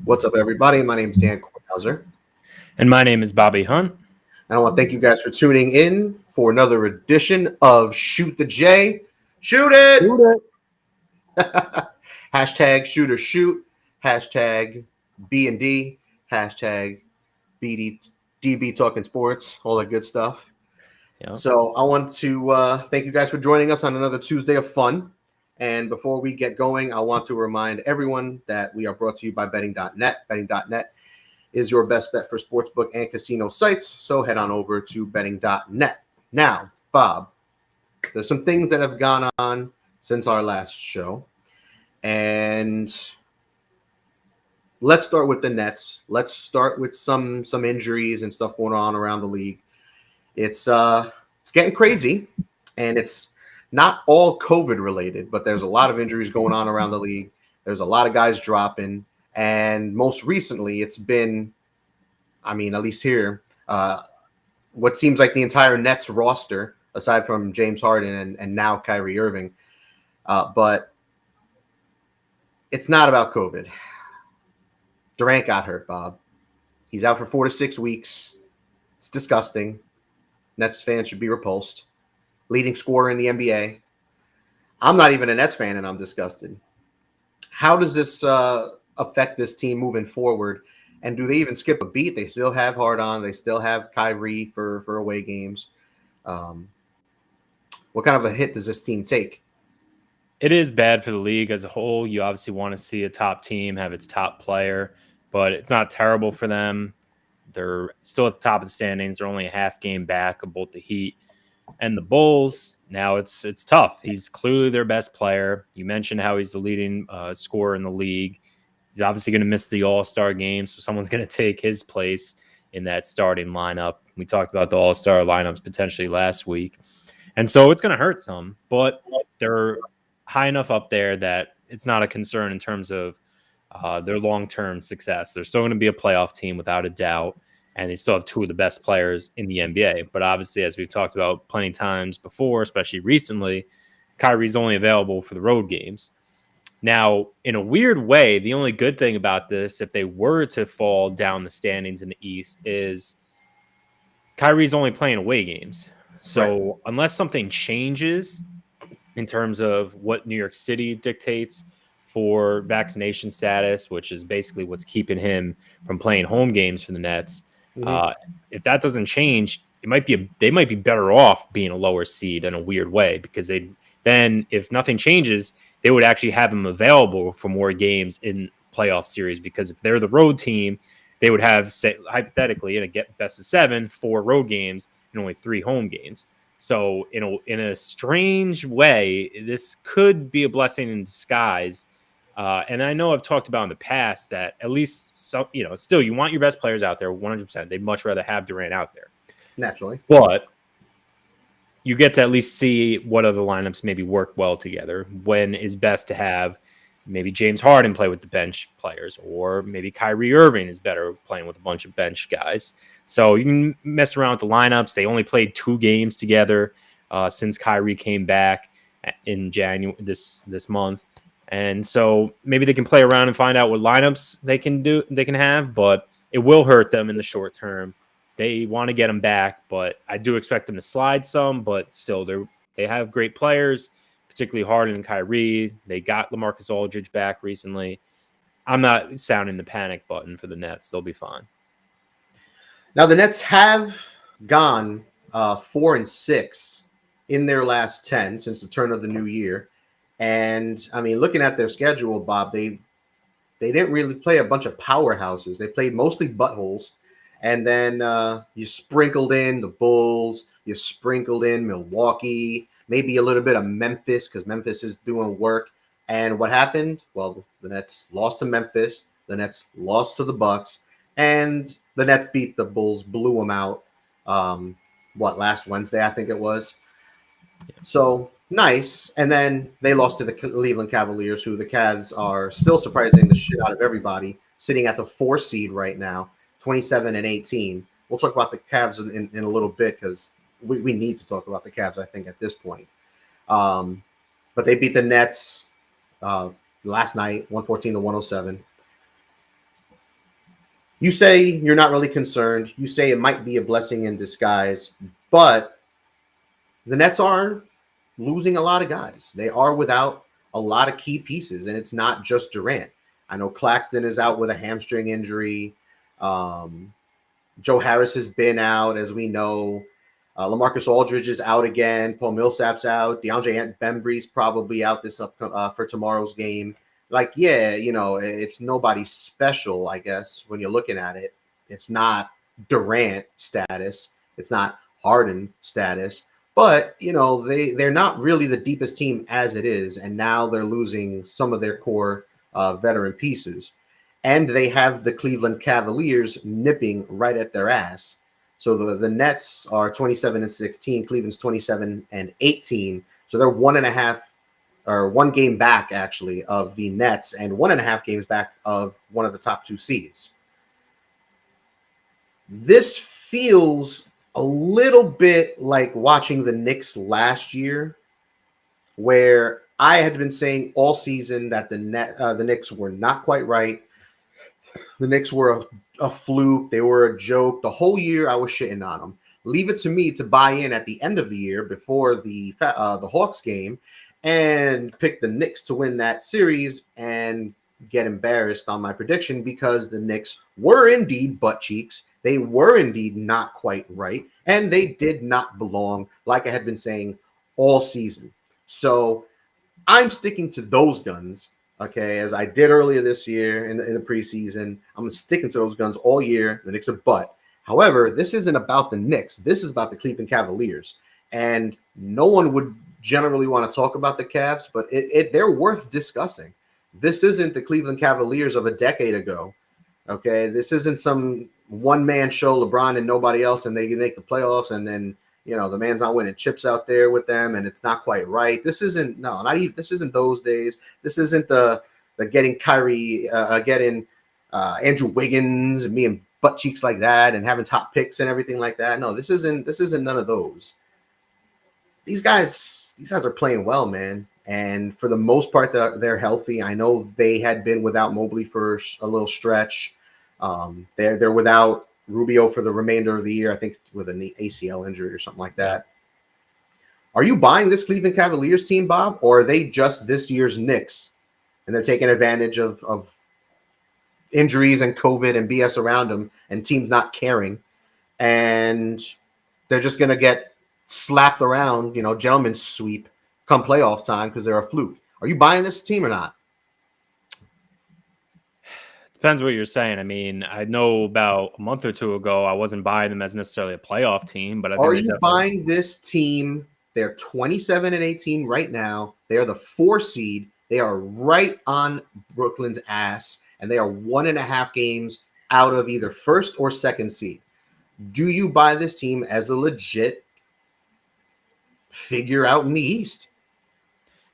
What's up, everybody? My name is Dan Kornhauser, And my name is Bobby Hunt. and I want to thank you guys for tuning in for another edition of Shoot the J. Shoot it! Hashtag shoot or shoot. Hashtag B&D. Hashtag DB Talking Sports. All that good stuff. Yep. So I want to thank you guys for joining us on another Tuesday of fun. And before we get going, I want to remind everyone that we are brought to you by betting.net. Betting.net is your best bet for sportsbook and casino sites. So head on over to betting.net. Now, Bob, there's some things that have gone on since our last show. And let's start with the Nets. Let's start with some injuries and stuff going on around the league. It's getting crazy, and it's not all COVID related, but there's a lot of injuries going on around the league. There's a lot of guys dropping, and most recently, it's been, at least here, what seems like the entire Nets roster, aside from James Harden and now Kyrie Irving, but it's not about COVID. Durant got hurt, Bob. He's out for 4 to 6 weeks. It's disgusting. Nets fans should be repulsed. Leading scorer in the NBA. I'm not even a Nets fan, and I'm disgusted. How does this affect this team moving forward? And do they even skip a beat? They still have Harden. They still have Kyrie for away games. What kind of a hit does this team take? It is bad for the league as a whole. You obviously want to see a top team have its top player, but it's not terrible for them. They're still at the top of the standings. They're only a half game back of both the Heat and the Bulls. Now it's tough. He's clearly their best player. You mentioned how he's the leading scorer in the league. He's obviously going to miss the All-Star game, so someone's going to take his place in that starting lineup. We talked about the All-Star lineups potentially last week. And so it's going to hurt some, but they're high enough up there that it's not a concern in terms of their long-term success. They're still going to be a playoff team without a doubt, and they still have two of the best players in the NBA. But obviously, as we've talked about plenty of times before, especially recently, Kyrie's only available for the road games. Now, in a weird way, the only good thing about this, if they were to fall down the standings in the East, is Kyrie's only playing away games. So unless something changes in terms of what New York City dictates for vaccination status, which is basically what's keeping him from playing home games for the Nets, if that doesn't change, they might be better off being a lower seed in a weird way, because then if nothing changes, they would actually have him available for more games in playoff series, because if they're the road team, they would have, say, hypothetically, in a get best of 7, 4 road games and only 3 home games. So in a strange way, this could be a blessing in disguise. And I know I've talked about in the past that at least still you want your best players out there 100%. They'd much rather have Durant out there. Naturally. But you get to at least see what other lineups maybe work well together, when is best to have maybe James Harden play with the bench players, or maybe Kyrie Irving is better playing with a bunch of bench guys. So you can mess around with the lineups. They only played 2 games together since Kyrie came back in January this month. And so maybe they can play around and find out what lineups they can have, but it will hurt them in the short term. They want to get them back, but I do expect them to slide some, but still they have great players, particularly Harden and Kyrie. They got LaMarcus Aldridge back recently. I'm not sounding the panic button for the Nets. They'll be fine. Now, the Nets have gone 4-6 in their last 10 since the turn of the new year. And, looking at their schedule, Bob, they didn't really play a bunch of powerhouses. They played mostly buttholes. And then you sprinkled in the Bulls. You sprinkled in Milwaukee, maybe a little bit of Memphis, because Memphis is doing work. And what happened? Well, the Nets lost to Memphis. The Nets lost to the Bucks. And the Nets beat the Bulls, blew them out, last Wednesday, I think it was. So, nice. And then they lost to the Cleveland Cavaliers, who the Cavs are still surprising the shit out of everybody, sitting at the 4 seed right now, 27-18. We'll talk about the Cavs in a little bit, because we need to talk about the Cavs, I think, at this point. But they beat the Nets last night, 114-107. You say you're not really concerned. You say it might be a blessing in disguise, but the Nets are losing a lot of guys. They are without a lot of key pieces, and it's not just Durant. I know Claxton is out with a hamstring injury. Um, Joe Harris has been out, as we know. LaMarcus Aldridge is out again. Paul Millsap's out. DeAndre Bembry's probably out this for tomorrow's game. Like, yeah, it's nobody special, I guess, when you're looking at it. It's not Durant status. It's not Harden status. But, they're not really the deepest team as it is. And now they're losing some of their core veteran pieces. And they have the Cleveland Cavaliers nipping right at their ass. So the Nets are 27-16, Cleveland's 27-18. So they're 1 game back actually of the Nets and 1.5 games back of one of the top 2 seeds. This feels a little bit like watching the Knicks last year, where I had been saying all season that the Knicks were not quite right. The Knicks were a fluke. They were a joke. The whole year I was shitting on them. Leave it to me to buy in at the end of the year before the Hawks game and pick the Knicks to win that series and get embarrassed on my prediction because the Knicks were indeed butt cheeks. They were indeed not quite right, and they did not belong, like I had been saying all season. So I'm sticking to those guns. Okay, as I did earlier this year in the preseason, I'm sticking to those guns all year. The Knicks are butt. However, this isn't about the Knicks. This is about the Cleveland Cavaliers. And no one would generally want to talk about the Cavs, but they're worth discussing. This isn't the Cleveland Cavaliers of a decade ago. Okay, this isn't some one-man show, LeBron and nobody else, and they make the playoffs, and then the man's not winning chips out there with them, and it's not quite right. This isn't this isn't those days. This isn't the getting Kyrie, getting Andrew Wiggins, me and butt cheeks like that, and having top picks and everything like that. No, this isn't none of those. These guys are playing well, man, and for the most part, they're healthy. I know they had been without Mobley for a little stretch. They're without Rubio for the remainder of the year, I think with an ACL injury or something like that. Are you buying this Cleveland Cavaliers team, Bob, or are they just this year's Knicks and they're taking advantage of injuries and COVID and BS around them and teams not caring, and they're just going to get slapped around, gentlemen's sweep come playoff time because they're a fluke? Are you buying this team or not? Depends what you're saying. I mean, I know about a month or two ago, I wasn't buying them as necessarily a playoff team, but I think are you buying this team? They're 27-18 right now. They are the 4 seed. They are right on Brooklyn's ass, and they are 1.5 games out of either first or second seed. Do you buy this team as a legit figure out in the East?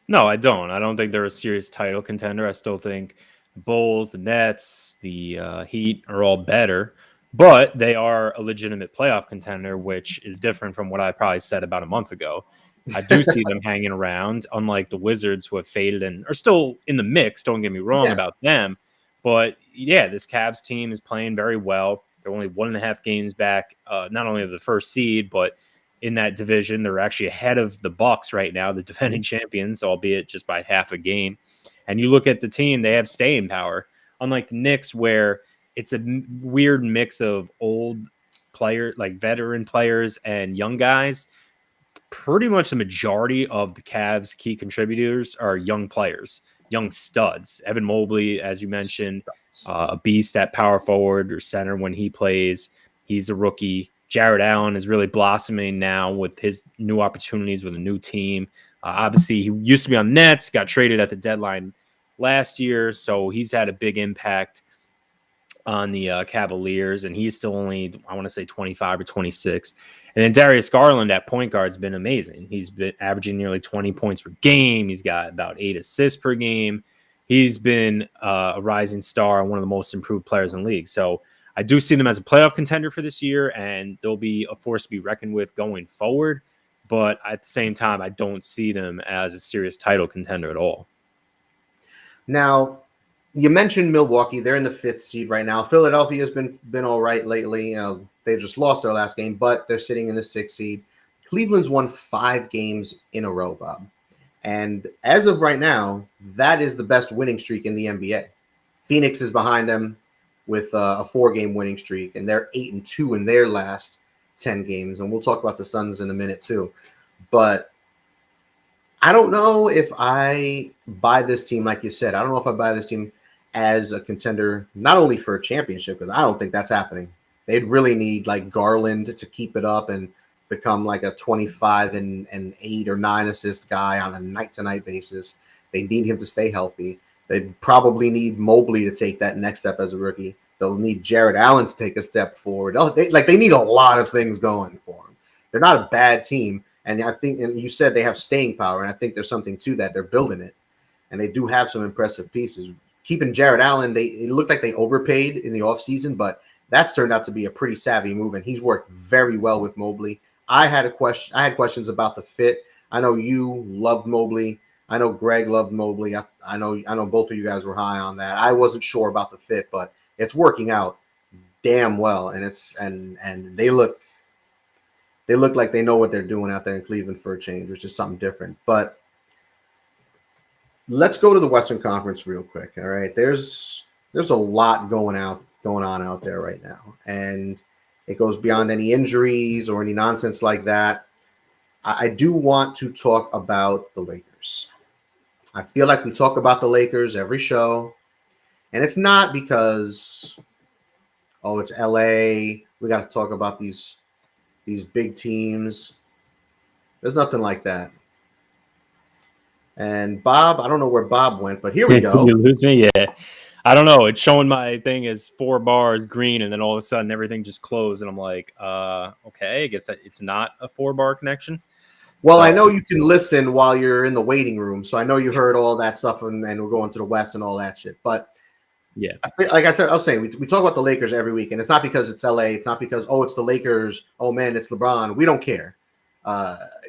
No, I don't. I don't think they're a serious title contender. I still think the Bulls, the Nets, the Heat are all better, but they are a legitimate playoff contender, which is different from what I probably said about a month ago. I do see them hanging around, unlike the Wizards who have faded and are still in the mix. Don't get me wrong about them. But yeah, this Cavs team is playing very well. They're only 1.5 games back, not only of the first seed, but in that division. They're actually ahead of the Bucks right now, the defending champions, albeit just by half a game. And you look at the team, they have staying power. Unlike the Knicks, where it's a weird mix of old players, like veteran players and young guys. Pretty much the majority of the Cavs' key contributors are young players, young studs. Evan Mobley, as you mentioned, a beast at power forward or center when he plays. He's a rookie. Jared Allen is really blossoming now with his new opportunities with a new team. Obviously, he used to be on Nets, got traded at the deadline last year, so he's had a big impact on the Cavaliers, and he's still only, I want to say, 25 or 26. And then Darius Garland at point guard has been amazing. He's been averaging nearly 20 points per game. He's got about 8 assists per game. He's been a rising star and one of the most improved players in the league. So I do see them as a playoff contender for this year, and they'll be a force to be reckoned with going forward. But at the same time, I don't see them as a serious title contender at all. Now, You mentioned Milwaukee. They're in the 5th seed right now. Philadelphia has been all right lately. They just lost their last game, but they're sitting in the 6th seed. Cleveland's won 5 games in a row, Bob. And as of right now, that is the best winning streak in the NBA. Phoenix is behind them with a 4-game winning streak, and they're 8-2 in their last 10 games. And we'll talk about the Suns in a minute too. But I don't know if I buy this team, like you said. I don't know if I buy this team as a contender, not only for a championship, because I don't think that's happening. They'd really need like Garland to keep it up and become like a 25 and 8 or 9 assist guy on a night-to-night basis. They need him to stay healthy. They probably need Mobley to take that next step as a rookie. They'll need Jared Allen to take a step forward. They need a lot of things going for them. They're not a bad team, and I think, and you said they have staying power, and I think there's something to that. They're building it, and they do have some impressive pieces. Keeping Jared Allen, it looked like they overpaid in the offseason, but that's turned out to be a pretty savvy move, and he's worked very well with Mobley. I had questions about the fit. I know you loved Mobley. I know Greg loved Mobley. I know both of you guys were high on that. I wasn't sure about the fit, but it's working out damn well, and they look like they know what they're doing out there in Cleveland for a change, which is something different. But let's go to the Western Conference real quick. All right, there's a lot going on out there right now, and it goes beyond any injuries or any nonsense like that. I do want to talk about the Lakers. I feel like we talk about the Lakers every show, and it's not because, oh, it's LA. We got to talk about these big teams. There's nothing like that. And Bob, I don't know where Bob went, but here we go. You lose me, yeah. I don't know. It's showing my thing as 4 bars green, and then all of a sudden everything just closed, and I'm like, okay, I guess that it's not a 4-bar connection. Well, I know you can listen while you're in the waiting room, so I know you heard all that stuff, and we're going to the West and all that shit. But yeah, like I was saying, we talk about the Lakers every week, and it's not because it's LA. It's not because, oh, it's the Lakers. Oh man, it's LeBron. We don't care.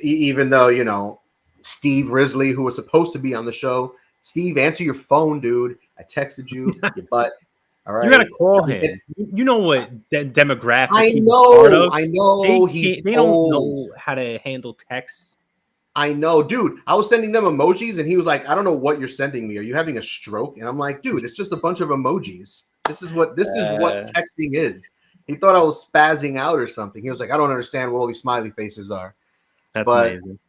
Even though Steve Risley, who was supposed to be on the show, Steve, answer your phone, dude. I texted you, your butt. All right, you gotta call him. You know what demographic? I know. They don't know how to handle texts. I know, dude. I was sending them emojis, and he was like, "I don't know what you're sending me. Are you having a stroke?" And I'm like, "Dude, it's just a bunch of emojis. This is what texting is." He thought I was spazzing out or something. He was like, "I don't understand what all these smiley faces are." That's amazing.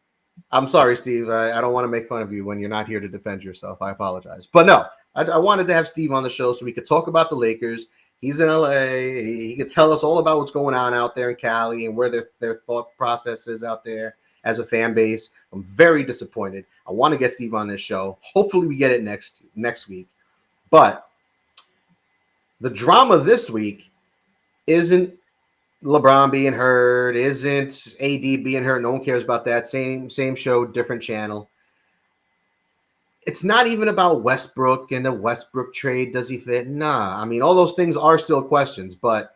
I'm sorry, Steve. I don't want to make fun of you when you're not here to defend yourself. I apologize. But no, I wanted to have Steve on the show so we could talk about the Lakers. He's in LA. He could tell us all about what's going on out there in Cali and where their thought process is out there as a fan base. I'm very disappointed. I want to get Steve on this show. Hopefully we get it next week. But the drama this week isn't LeBron being hurt, isn't AD being hurt. No one cares about that. Same show, different channel. It's not even about Westbrook and the Westbrook trade. Does he fit? Nah. I mean, all those things are still questions, but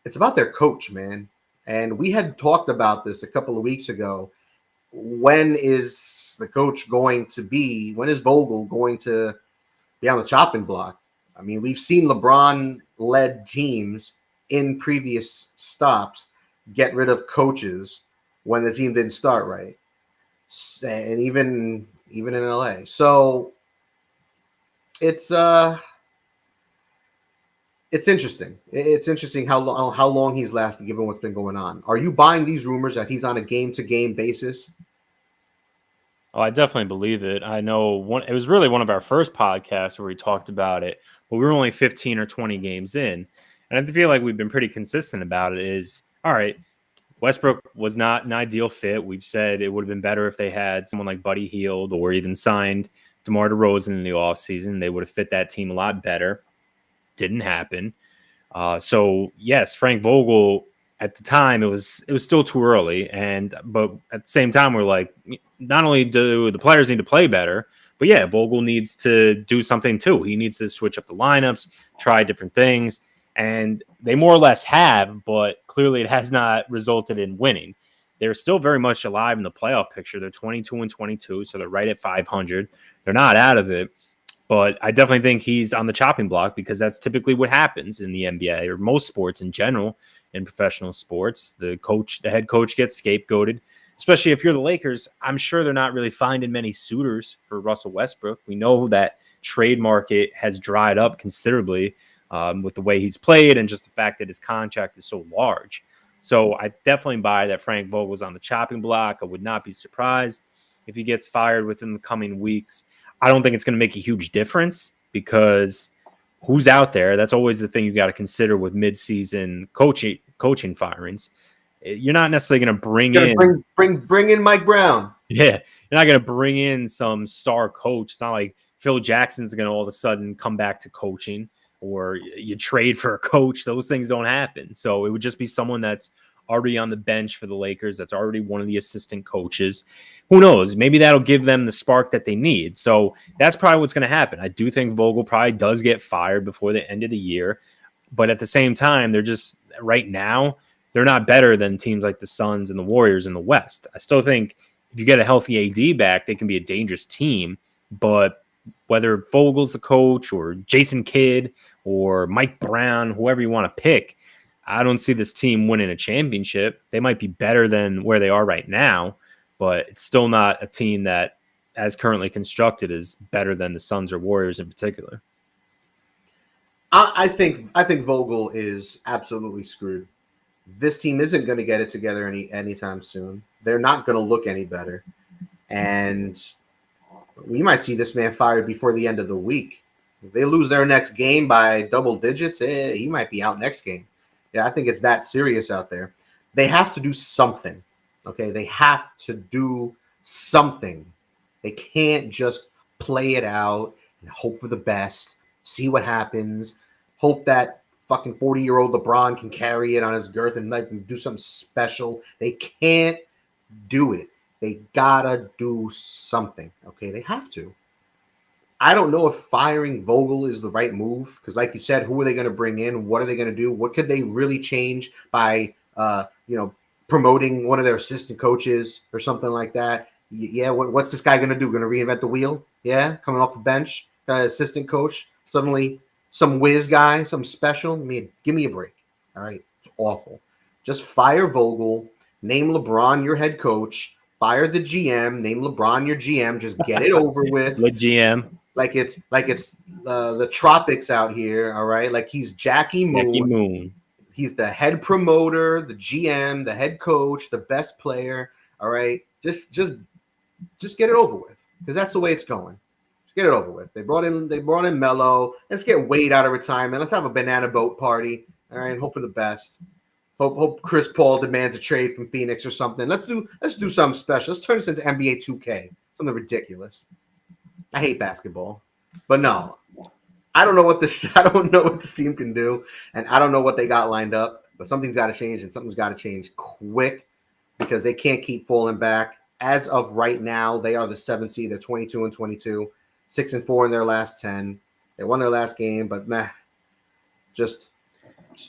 it's about their coach, man. And we had talked about this a couple of weeks ago. When is the coach going to be? When is Vogel going to be on the chopping block? I mean, we've seen LeBron-led teams in previous stops get rid of coaches when the team didn't start right, and even in LA. So it's interesting. It's interesting how long he's lasted given what's been going on. Are you buying these rumors that he's on a game-to-game basis? Oh, I definitely believe it. I know it was really one of our first podcasts where we talked about it, but we were only 15 or 20 games in. And I feel like we've been pretty consistent about it is, all right, Westbrook was not an ideal fit. We've said it would have been better if they had someone like Buddy Hield or even signed DeMar DeRozan in the offseason. They would have fit that team a lot better. Didn't happen. So, yes, Frank Vogel, at the time, it was still too early. But at the same time, we're like, not only do the players need to play better, but yeah, Vogel needs to do something too. He needs to switch up the lineups, try different things. And they more or less have, but clearly it has not resulted in winning. They're still very much alive in the playoff picture. They're 22-22, so they're right at 500. They're not out of it. But I definitely think he's on the chopping block because that's typically what happens in the NBA or most sports in general. In professional sports, the head coach gets scapegoated, especially if you're the Lakers. I'm sure they're not really finding many suitors for Russell Westbrook. We know that trade market has dried up considerably with the way he's played and just the fact that his contract is so large. So I definitely buy that Frank Vogel's on the chopping block. I would not be surprised if he gets fired within the coming weeks. I don't think it's going to make a huge difference because who's out there? That's always the thing you got to consider with midseason coaching firings. You're not necessarily going to bring in Mike Brown. Yeah, you're not going to bring in some star coach. It's not like Phil Jackson's going to all of a sudden come back to coaching or you trade for a coach. Those things don't happen. So it would just be someone that's already on the bench for the Lakers. That's already one of the assistant coaches. Who knows? Maybe that'll give them the spark that they need. So that's probably what's going to happen. I do think Vogel probably does get fired before the end of the year. But at the same time, they're just right now, they're not better than teams like the Suns and the Warriors in the West. I still think if you get a healthy AD back, they can be a dangerous team. But whether Vogel's the coach or Jason Kidd or Mike Brown, whoever you want to pick, I don't see this team winning a championship. They might be better than where they are right now, but it's still not a team that, as currently constructed, is better than the Suns or Warriors in particular. I think Vogel is absolutely screwed. This team isn't going to get it together anytime soon. They're not going to look any better. And we might see this man fired before the end of the week. If they lose their next game by double digits, he might be out next game. Yeah, I think it's that serious out there. They have to do something. Okay, they have to do something. They can't just play it out and hope for the best, see what happens, hope that fucking 40-year-old LeBron can carry it on his girth and like do something special. They can't do it. They gotta do something. Okay, they have to. I don't know if firing Vogel is the right move because, like you said, who are they going to bring in? What are they going to do? What could they really change by, promoting one of their assistant coaches or something like that? Yeah, what's this guy going to do? Going to reinvent the wheel? Yeah, coming off the bench, assistant coach, suddenly some whiz guy, some special. I mean, give me a break. All right, it's awful. Just fire Vogel, name LeBron your head coach, fire the GM, name LeBron your GM. Just get it over with. The GM. Like it's the tropics out here, all right? Like he's Jackie Moon. He's the head promoter, the GM, the head coach, the best player, all right? Just get it over with because that's the way it's going. Just get it over with. They brought in Melo. Let's get Wade out of retirement. Let's have a banana boat party, all right? Hope for the best. Hope Chris Paul demands a trade from Phoenix or something. Let's do something special. Let's turn this into NBA 2K. Something ridiculous. I hate basketball, but no, I don't know what this team can do, and I don't know what they got lined up. But something's got to change, and something's got to change quick because they can't keep falling back. As of right now, they are the 7th seed. They're 22-22, 6-4 in their last 10. They won their last game, but just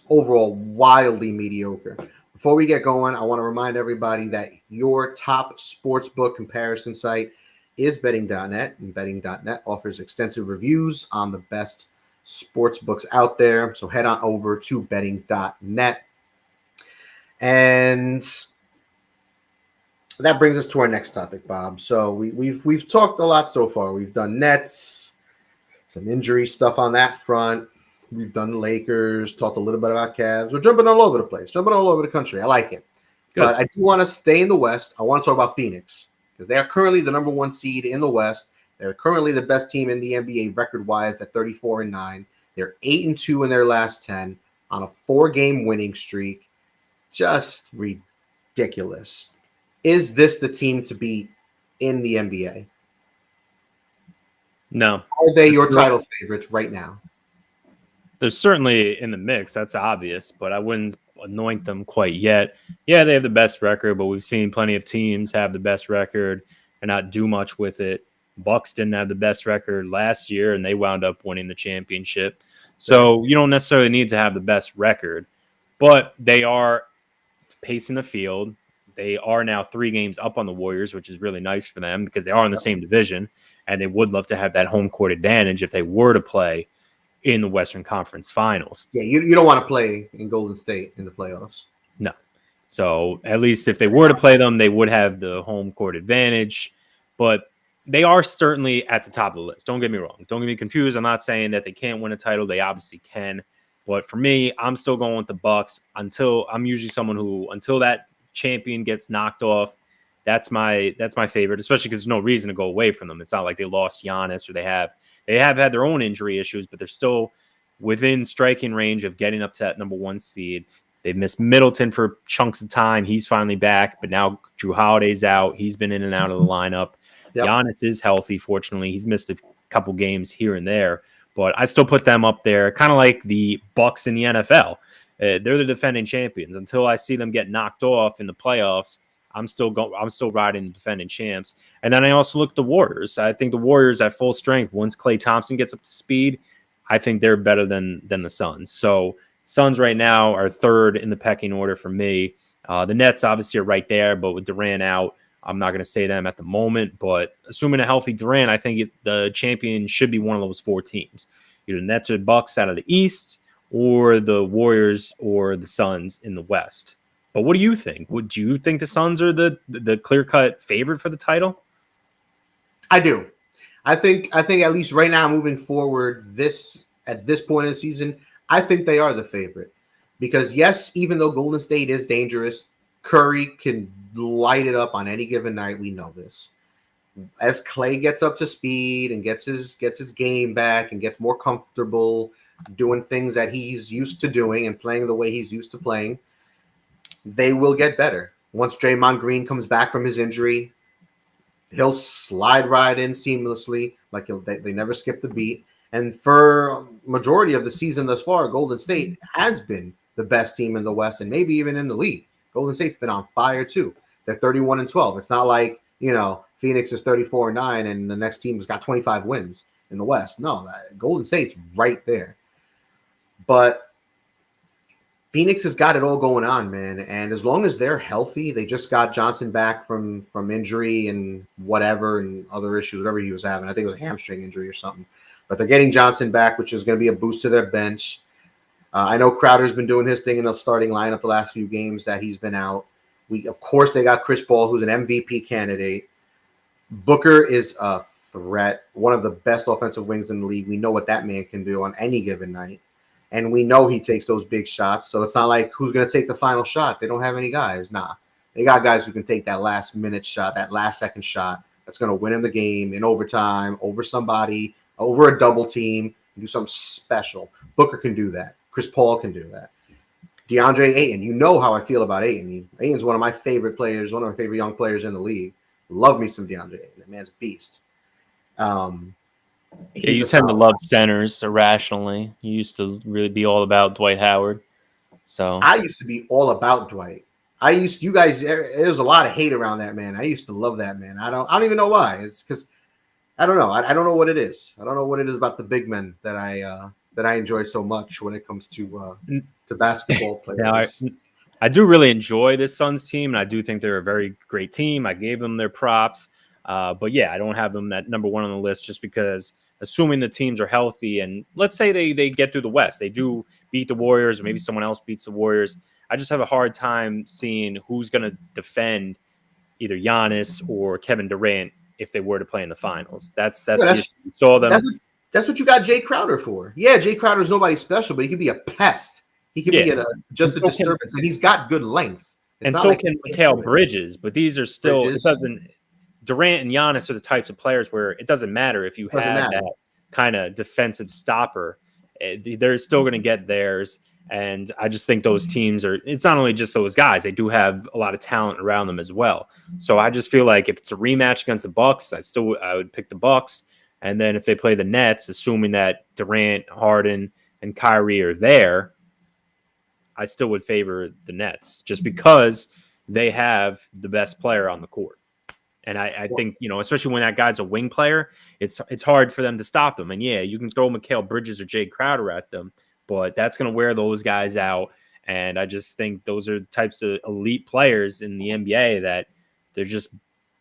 overall wildly mediocre. Before we get going, I want to remind everybody that your top sportsbook comparison site is betting.net, and betting.net offers extensive reviews on the best sports books out there. So head on over to betting.net. And that brings us to our next topic, Bob. So we've talked a lot so far. We've done Nets, some injury stuff on that front. We've done the Lakers, talked a little bit about Cavs. We're jumping all over the place, jumping all over the country. I like it. Good. But I do want to stay in the West. I want to talk about Phoenix because they are currently the number 1 seed in the West. They're currently the best team in the NBA record-wise at 34-9. They're 8-2 in their last 10 on a 4-game winning streak. Just ridiculous. Is this the team to beat in the NBA? No. Are they your title favorites right now? They're certainly in the mix. That's obvious, but I wouldn't anoint them quite yet. Yeah, they have the best record, but we've seen plenty of teams have the best record and not do much with it. Bucks didn't have the best record last year, and they wound up winning the championship. So you don't necessarily need to have the best record, but they are pacing the field. They are now 3 games up on the Warriors, which is really nice for them because they are in the same division. and they would love to have that home court advantage if they were to play in the Western Conference Finals. Yeah, you don't want to play in Golden State in the playoffs. No. So at least if they were to play them, they would have the home court advantage. But they are certainly at the top of the list. Don't get me wrong. Don't get me confused. I'm not saying that they can't win a title. They obviously can. But for me, I'm still going with the Bucks until I'm usually someone who, until that champion gets knocked off, that's my favorite, especially because there's no reason to go away from them. It's not like they lost Giannis or they have had their own injury issues, but they're still within striking range of getting up to that number 1 seed. They've missed Middleton for chunks of time. He's finally back, but now Drew Holiday's out. He's been in and out of the lineup. Yep. Giannis is healthy, fortunately. He's missed a couple games here and there, but I still put them up there, kind of like the Bucks in the NFL. They're the defending champions. Until I see them get knocked off in the playoffs, I'm still riding the defending champs. And then I also look at the Warriors. I think the Warriors at full strength, once Klay Thompson gets up to speed, I think they're better than the Suns. So Suns right now are third in the pecking order for me. The Nets obviously are right there, but with Durant out, I'm not going to say them at the moment. But assuming a healthy Durant, I think the champion should be one of those 4 teams. Either the Nets or Bucks out of the East, or the Warriors or the Suns in the West. But what do you think? Would you think the Suns are the clear-cut favorite for the title? I do. I think at least right now, moving forward, at this point in the season, I think they are the favorite. Because yes, even though Golden State is dangerous, Curry can light it up on any given night. We know this. As Klay gets up to speed and gets his game back and gets more comfortable doing things that he's used to doing and playing the way he's used to playing, they will get better. Once Draymond Green comes back from his injury, he'll slide right in seamlessly, like they never skip the beat. And for majority of the season thus far, Golden State has been the best team in the West and maybe even in the league. Golden State's been on fire too. They're 31-12. It's not like, Phoenix is 34-9 and the next team's got 25 wins in the West. No, Golden State's right there. But Phoenix has got it all going on, man. And as long as they're healthy, they just got Johnson back from injury and whatever and other issues, whatever he was having. I think it was a hamstring injury or something. But they're getting Johnson back, which is going to be a boost to their bench. I know Crowder's been doing his thing in the starting lineup the last few games that he's been out. Of course, they got Chris Paul, who's an MVP candidate. Booker is a threat, one of the best offensive wings in the league. We know what that man can do on any given night. And we know he takes those big shots. So it's not like who's going to take the final shot. They don't have any guys. Nah. They got guys who can take that last-minute shot, that last-second shot that's going to win him the game in overtime, over somebody, over a double team, do something special. Booker can do that. Chris Paul can do that. DeAndre Ayton, you know how I feel about Ayton. Ayton's one of my favorite players, one of my favorite young players in the league. Love me some DeAndre Ayton. That man's a beast. You tend to love centers irrationally. You used to really be all about Dwight Howard. So I used to be all about Dwight. There's a lot of hate around that man. I used to love that man. I don't even know why. It's because I don't know. I don't know what it is. I don't know what it is about the big men that I enjoy so much when it comes to basketball players. Now, I do really enjoy this Suns team, and I do think they're a very great team. I gave them their props. But yeah, I don't have them at number 1 on the list just because assuming the teams are healthy and let's say they get through the West, they do beat the Warriors or maybe someone else beats the Warriors. I just have a hard time seeing who's going to defend either Giannis or Kevin Durant if they were to play in the finals. That's the issue. You saw them. That's what you got Jay Crowder for. Yeah, Jay Crowder's nobody special, but he could be a pest. He could be just a disturbance, and he's got good length. And so can Mikal Bridges, but these are still Durant and Giannis are the types of players where it doesn't matter if you have that kind of defensive stopper. They're still going to get theirs. And I just think those teams it's not only just those guys, they do have a lot of talent around them as well. So I just feel like if it's a rematch against the Bucks, I would pick the Bucks. And then if they play the Nets, assuming that Durant, Harden, and Kyrie are there, I still would favor the Nets just because they have the best player on the court. And I think, especially when that guy's a wing player, it's hard for them to stop them. And yeah, you can throw Mikal Bridges or Jay Crowder at them, but that's going to wear those guys out. And I just think those are the types of elite players in the NBA that they're just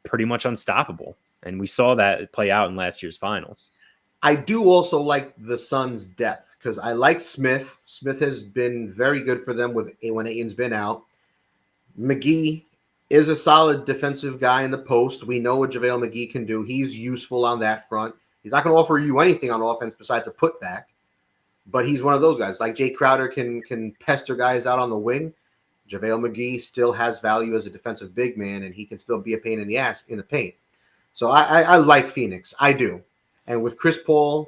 pretty much unstoppable. And we saw that play out in last year's finals. I do also like the Suns' depth because I like Smith. Smith has been very good for them when Ayton's been out. McGee is a solid defensive guy in the post. We know what JaVale McGee can do. He's useful on that front. He's not going to offer you anything on offense besides a putback, but he's one of those guys. Like Jay Crowder can pester guys out on the wing. JaVale McGee still has value as a defensive big man, and he can still be a pain in the ass in the paint. So I like Phoenix. I do. And with Chris Paul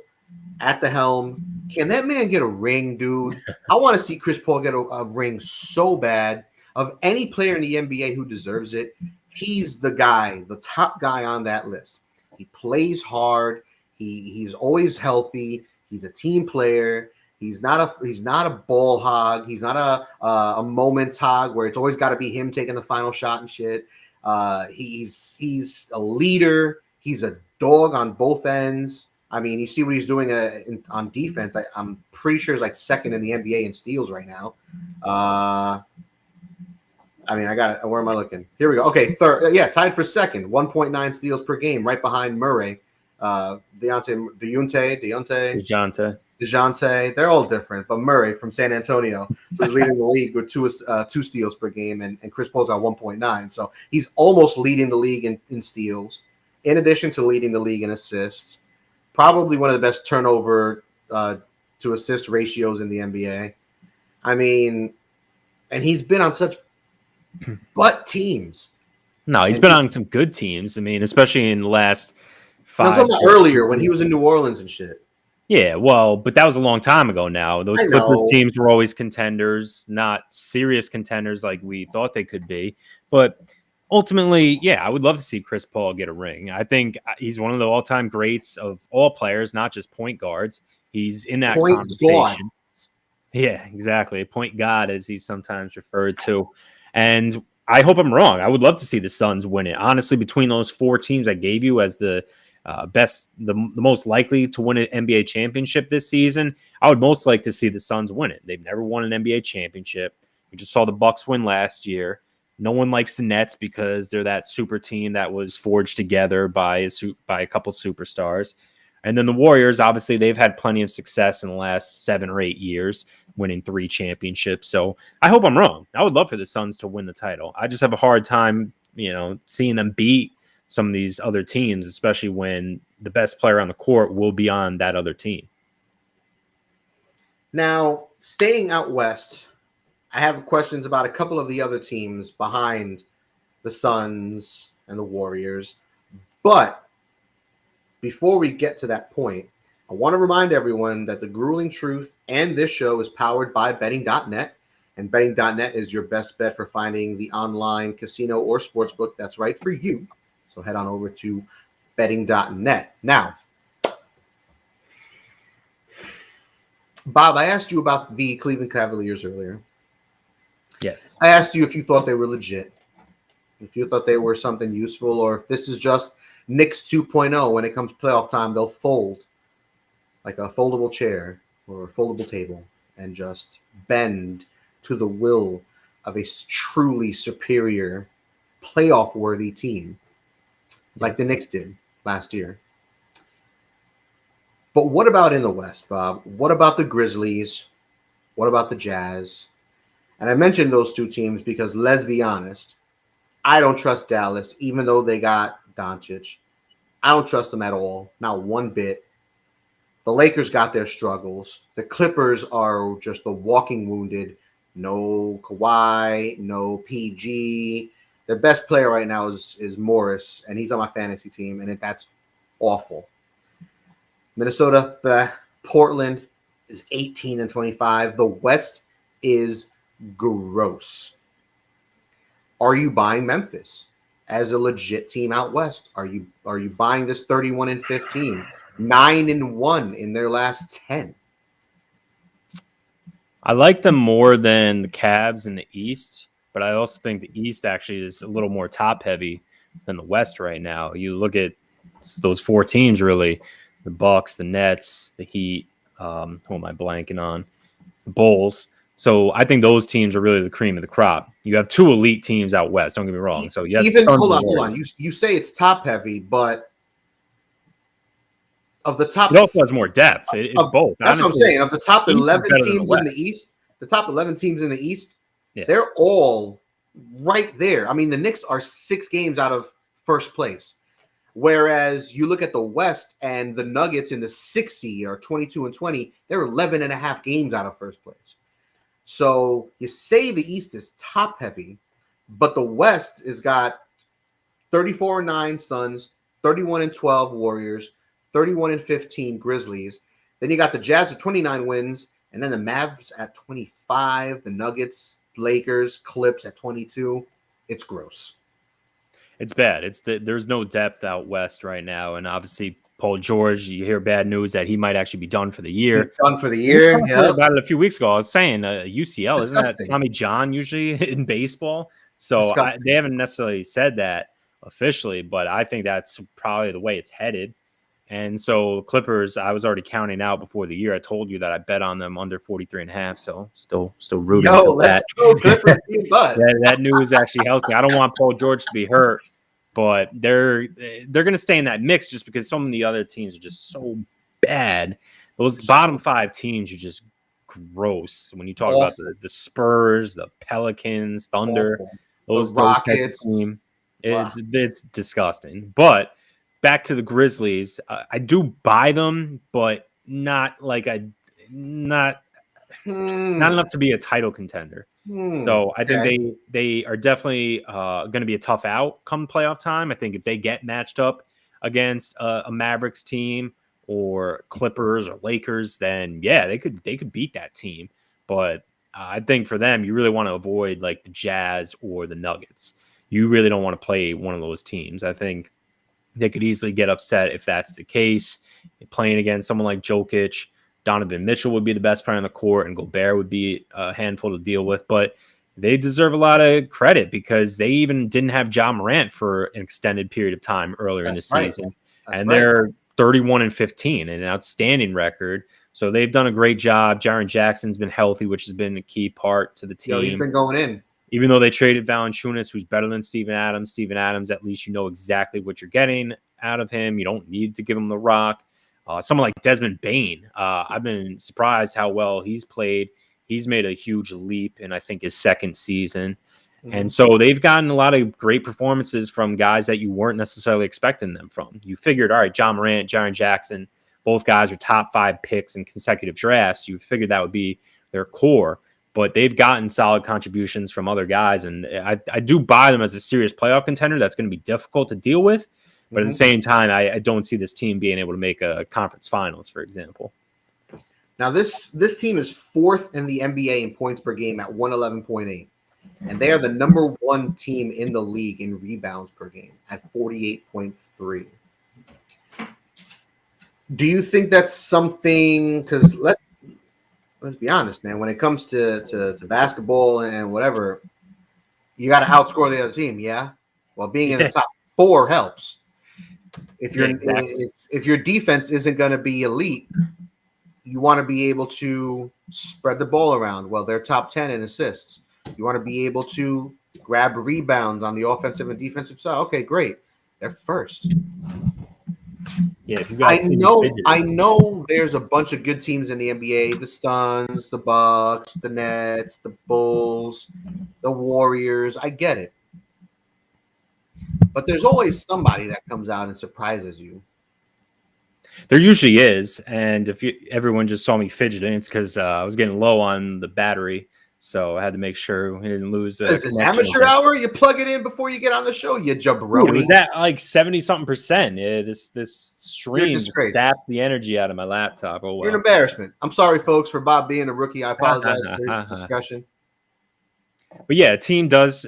at the helm, can that man get a ring, dude? I want to see Chris Paul get a ring so bad. Of any player in the NBA who deserves it, he's the guy, the top guy on that list. He plays hard. He's always healthy. He's a team player. He's not a ball hog. He's not a moments hog where it's always got to be him taking the final shot and shit. He's a leader. He's a dog on both ends. I mean, you see what he's doing on defense. I'm pretty sure he's like second in the NBA in steals right now. I mean, I got it. Where am I looking? Here we go. Okay, third. Yeah, tied for second. 1.9 steals per game, right behind Murray. DeJounte. They're all different, but Murray from San Antonio is leading the league with two steals per game, and Chris Paul's at 1.9. So he's almost leading the league in steals, in addition to leading the league in assists. Probably one of the best turnover to assist ratios in the NBA. I mean, and he's been on such butt teams. No, he's been on some good teams. I mean, especially in the last 5. I'm talking about earlier when he was in New Orleans and shit. Yeah, well, but that was a long time ago now. Those Clippers teams were always contenders, not serious contenders like we thought they could be. But ultimately, yeah, I would love to see Chris Paul get a ring. I think he's one of the all-time greats of all players, not just point guards. He's in that conversation. God. Yeah, exactly. Point God, as he's sometimes referred to. And I hope I'm wrong. I would love to see the Suns win it. Honestly, between those 4 teams I gave you as the best, the most likely to win an NBA championship this season, I would most like to see the Suns win it. They've never won an NBA championship. We just saw the Bucks win last year. No one likes the Nets because they're that super team that was forged together by a couple superstars. And then the Warriors, obviously, they've had plenty of success in the last 7 or 8 years, winning 3 championships. So I hope I'm wrong. I would love for the Suns to win the title. I just have a hard time, seeing them beat some of these other teams, especially when the best player on the court will be on that other team. Now, staying out west, I have questions about a couple of the other teams behind the Suns and the Warriors. But before we get to that point, I want to remind everyone that The Grueling Truth and this show is powered by betting.net. And betting.net is your best bet for finding the online casino or sportsbook that's right for you. So head on over to betting.net. Now, Bob, I asked you about the Cleveland Cavaliers earlier. Yes. I asked you if you thought they were legit, if you thought they were something useful, or if this is just Knicks 2.0. When it comes to playoff time, they'll fold like a foldable chair or a foldable table and just bend to the will of a truly superior playoff-worthy team like the Knicks did last year. But what about in the West, Bob? What about the Grizzlies? What about the Jazz? And I mentioned those 2 teams because, let's be honest, I don't trust Dallas, even though they got Doncic. I don't trust them at all, not one bit. The Lakers got their struggles. The Clippers are just the walking wounded. No Kawhi, no PG. Their best player right now is Morris, and he's on my fantasy team, and that's awful. Minnesota, Portland is 18-25. The West is gross. Are you buying Memphis as a legit team out west? Are you buying this 31-15, 9-1 in their last 10? I like them more than the Cavs in the East, but I also think the East actually is a little more top heavy than the West right now. You look at those 4 teams, really, the Bucks, the Nets, the Heat, who am I blanking on? The Bulls. So I think those teams are really the cream of the crop. You have 2 elite teams out west. Don't get me wrong. So you have hold on. You say it's top heavy, but of the top. It also has more depth. It's both. That's what I'm saying. Of the top East is 11 better than the teams in the West. East, the top 11 teams in the East, Yeah. they're all right there. I mean, the Knicks are 6 games out of first place. Whereas you look at the West and the Nuggets in the 6th seed are 22-20. They're 11 and a half games out of first place. So you say the East is top heavy, but the West has got 34-9 Suns, 31-12 Warriors, 31-15 Grizzlies. Then you got the Jazz with 29 wins, and then the Mavs at 25, the Nuggets, Lakers, Clips at 22. It's gross. It's bad. There's no depth out West right now, and obviously Paul George. You hear bad news that he might actually be done for the year. He's done for the year. We talked about it a few weeks ago. I was saying UCL, isn't that Tommy John usually in baseball? So they haven't necessarily said that officially, but I think that's probably the way it's headed. And so Clippers, I was already counting out before the year. I told you that I bet on them under 43.5. So still rooting for let's that. Go Clippers. that news actually helps me. I don't want Paul George to be hurt, but they're going to stay in that mix just because some of the other teams are just so bad. Those bottom 5 teams are just gross. When you talk about the Spurs, the Pelicans, Thunder, those Rockets teams, it's disgusting. But back to the Grizzlies, I do buy them, but not enough to be a title contender. So I think they are definitely going to be a tough out come playoff time. I think if they get matched up against a Mavericks team or Clippers or Lakers, then yeah, they could beat that team. But I think for them, you really want to avoid like the Jazz or the Nuggets. You really don't want to play one of those teams. I think they could easily get upset if that's the case. Playing against someone like Jokic, Donovan Mitchell would be the best player on the court, and Gobert would be a handful to deal with. But they deserve a lot of credit because they even didn't have Ja Morant for an extended period of time earlier in the season. They're 31-15, an outstanding record. So they've done a great job. Jaren Jackson's been healthy, which has been a key part to the team. He's been going in. Even though they traded Valanciunas, who's better than Steven Adams. Steven Adams, at least you know exactly what you're getting out of him. You don't need to give him the rock. Someone like Desmond Bane, I've been surprised how well he's played. He's made a huge leap in, I think, his second season. Mm-hmm. And so they've gotten a lot of great performances from guys that you weren't necessarily expecting them from. You figured, all right, Ja Morant, Jaren Jackson, both guys are top 5 picks in consecutive drafts. You figured that would be their core. But they've gotten solid contributions from other guys. And I do buy them as a serious playoff contender. That's going to be difficult to deal with. But at the same time, I don't see this team being able to make a conference finals, for example. Now, this team is 4th in the NBA in points per game at 111.8. And they are the number 1 team in the league in rebounds per game at 48.3. Do you think that's something – because let's be honest, man. When it comes to basketball and whatever, you got to outscore the other team, yeah? Well, being in the top 4 helps. If your defense isn't going to be elite, you want to be able to spread the ball around. Well, they're top 10 in assists. You want to be able to grab rebounds on the offensive and defensive side. Okay, great. They're first. Yeah, I know there's a bunch of good teams in the NBA, the Suns, the Bucks, the Nets, the Bulls, the Warriors. I get it. But there's always somebody that comes out and surprises you. There usually is. And if everyone just saw me fidgeting, it's because I was getting low on the battery. So I had to make sure we didn't lose the. Is this amateur hour? You plug it in before you get on the show, you jabroni. It was at like 70-something%. Yeah, this stream zapped the energy out of my laptop. Oh, well. You're an embarrassment. I'm sorry, folks, for Bob being a rookie. I apologize for this discussion. But yeah, a team does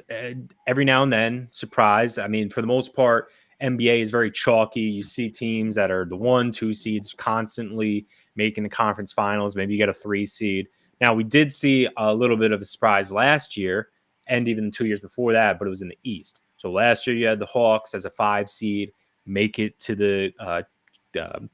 every now and then surprise. I mean, for the most part, NBA is very chalky. You see teams that are the 1-2 seeds constantly making the conference finals. Maybe you get a 3 seed. Now, we did see a little bit of a surprise last year and even 2 years before that, but it was in the East. So last year you had the Hawks as a 5 seed make it to the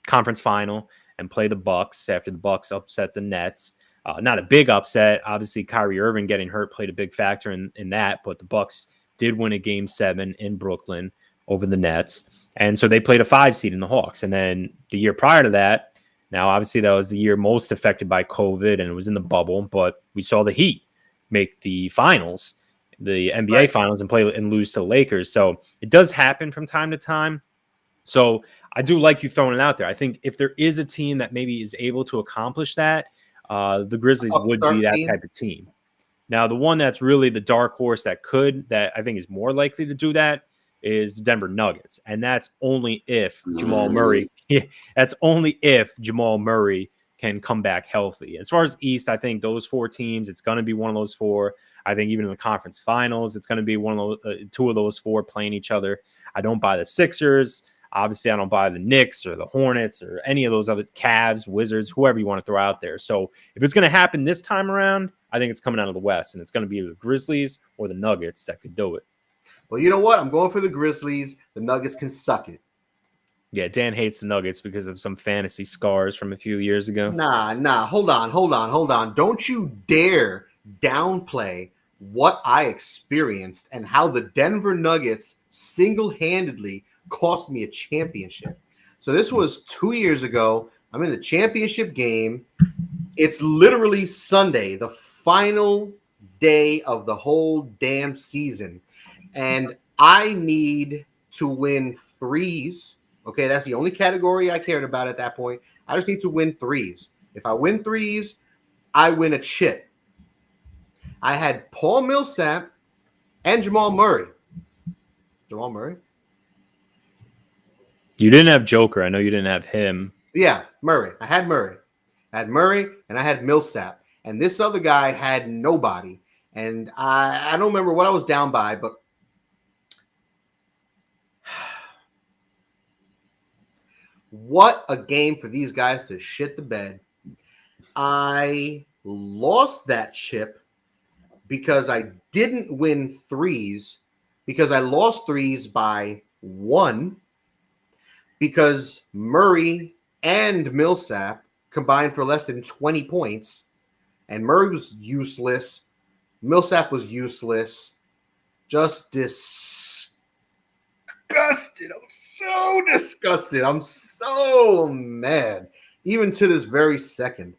conference final and play the Bucks after the Bucks upset the Nets. Not a big upset. Obviously, Kyrie Irving getting hurt played a big factor in that, but the Bucks did win a Game 7 in Brooklyn over the Nets. And so they played a 5 seed in the Hawks. And then the year prior to that, now obviously that was the year most affected by COVID and it was in the bubble, but we saw the Heat make the finals, the NBA finals, and play and lose to the Lakers. So it does happen from time to time. So I do like you throwing it out there. I think if there is a team that maybe is able to accomplish that, the Grizzlies would be that type of team. Now, the one that's really the dark horse that I think is more likely to do that is the Denver Nuggets. And that's only if Jamal Murray, can come back healthy. As far as East, I think those 4 teams, it's going to be one of those 4. I think even in the conference finals, it's going to be one of those, 2 of those 4 playing each other. I don't buy the Sixers. Obviously, I don't buy the Knicks or the Hornets or any of those other Cavs, Wizards, whoever you want to throw out there. So if it's going to happen this time around, I think it's coming out of the West, and it's going to be the Grizzlies or the Nuggets that could do it. Well, you know what? I'm going for the Grizzlies. The Nuggets can suck it. Yeah, Dan hates the Nuggets because of some fantasy scars from a few years ago. Nah. Hold on. Don't you dare downplay what I experienced and how the Denver Nuggets single-handedly cost me a championship. So this was 2 years ago. I'm in the championship game. It's literally Sunday, the final day of the whole damn season. And I need to win threes. Okay, that's the only category I cared about at that point. I just need to win threes. If I win threes, I win a chip. I had Paul Millsap and Jamal Murray. Jamal Murray? You didn't have Joker. I know you didn't have him. Yeah, Murray. I had Murray. And I had Millsap. And this other guy had nobody. And I don't remember what I was down by, but what a game for these guys to shit the bed. I lost that chip because I didn't win threes, because I lost threes by 1, because Murray and Millsap combined for less than 20 points, and Murray was useless. Millsap was useless. Just disgusted. I'm so disgusted. I'm so mad. Even to this very second.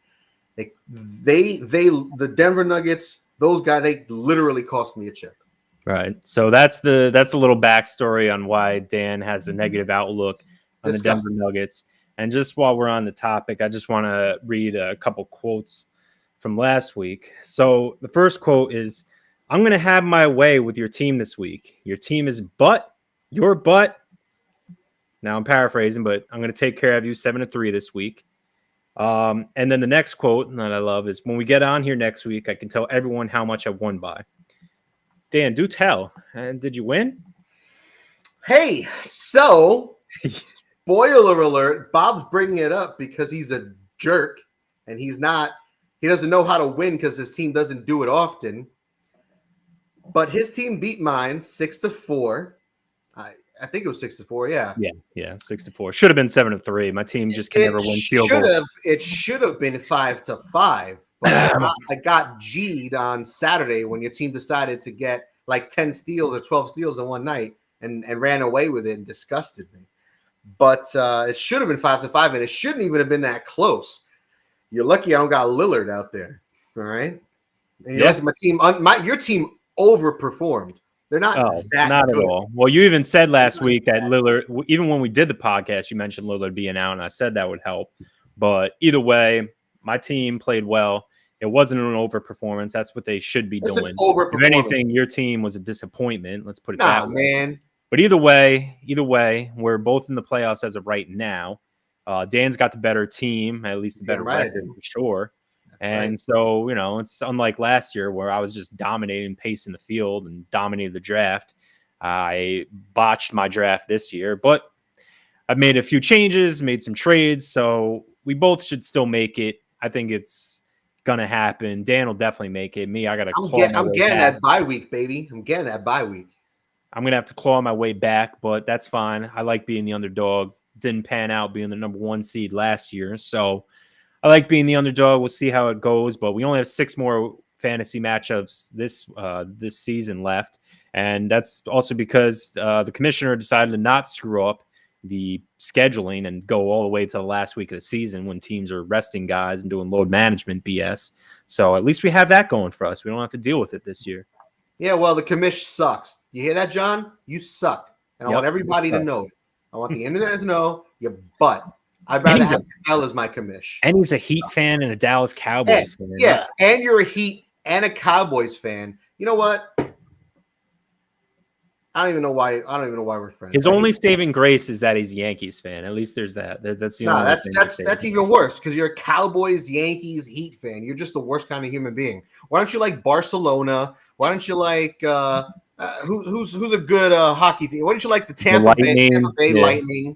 The Denver Nuggets, those guys, they literally cost me a chip. Right. So that's a little backstory on why Dan has a negative outlook on the Denver Nuggets. And just while we're on the topic, I just want to read a couple quotes from last week. So the first quote is, "I'm going to have my way with your team this week. Your team is your butt. Now I'm paraphrasing, but I'm going to take care of you 7-3 this week." And then the next quote that I love is, "When we get on here next week, I can tell everyone how much I won by." Dan, do tell. And did you win? Hey, so spoiler alert, Bob's bringing it up because he's a jerk and he doesn't know how to win because his team doesn't do it often. But his team beat mine 6-4. I think it was 6-4. Yeah. Yeah. 6-4. Should have been 7-3. My team just can never win field goals. It should have been 5-5. But I got G'd on Saturday when your team decided to get like 10 steals or 12 steals in one night and ran away with it and disgusted me. But it should have been 5-5, and it shouldn't even have been that close. You're lucky I don't got Lillard out there. All right. And you're lucky your team overperformed. They're not not good. At all. Well, you even said last week that Lillard, even when we did the podcast, you mentioned Lillard being out, and I said that would help. But either way, my team played well. It wasn't an overperformance. That's what they should be doing. If anything, your team was a disappointment. Let's put it that way. Man. But either way, we're both in the playoffs as of right now. Dan's got the better team, at least the better record for sure. And so, it's unlike last year where I was just dominating, pacing the field and dominating the draft. I botched my draft this year, but I've made a few changes, made some trades. So we both should still make it. I think it's going to happen. Dan will definitely make it. Me, I got to I'm getting that bye week, baby. I'm getting that bye week. I'm going to have to claw my way back, but that's fine. I like being the underdog. Didn't pan out being the number 1 seed last year. So I like being the underdog. We'll see how it goes, but we only have 6 more fantasy matchups this season left. And that's also because the commissioner decided to not screw up the scheduling and go all the way to the last week of the season when teams are resting guys and doing load management BS. So at least we have that going for us. We don't have to deal with it this year. Yeah, well, the commish sucks. You hear that, John? You suck. And I want everybody to know it. I want the internet to know you butt. I'd rather have Al as my commish. And he's a Heat fan and a Dallas Cowboys fan. Yeah, and you're a Heat and a Cowboys fan. You know what? I don't even know why we're friends. His only saving grace is that he's a Yankees fan. At least there's that. That's the only thing. That's even worse because you're a Cowboys, Yankees, Heat fan. You're just the worst kind of human being. Why don't you like Barcelona? Why don't you like who's a good hockey team? Why don't you like the Tampa Bay Lightning?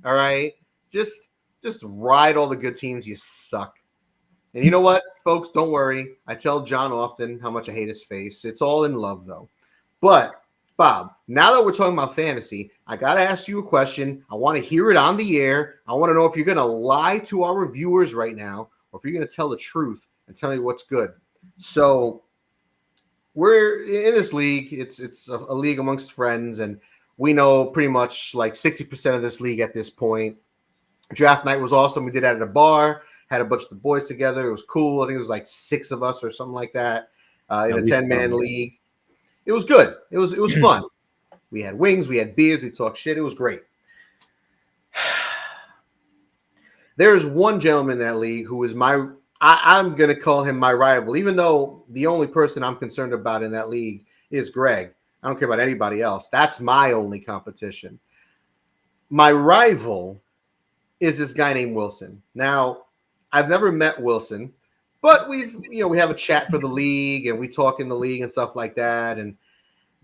All right, just ride all the good teams. You suck. And you know what, folks? Don't worry. I tell John often how much I hate his face. It's all in love, though. But Bob, now that we're talking about fantasy, I got to ask you a question. I want to hear it on the air. I want to know if you're going to lie to our reviewers right now or if you're going to tell the truth and tell me what's good. So we're in this league. It's a league amongst friends, and we know pretty much like 60% of this league at this point. Draft night was awesome. We did that at a bar, had a bunch of the boys together. It was cool. I think it was like 6 of us or something like that in a 10-man league. It was good. It was fun. We had wings. We had beers. We talked shit. It was great. There's one gentleman in that league who is I'm going to call him my rival, even though the only person I'm concerned about in that league is Greg. I don't care about anybody else. That's my only competition. My rival is this guy named Wilson. Now, I've never met Wilson. But we have a chat for the league and we talk in the league and stuff like that. And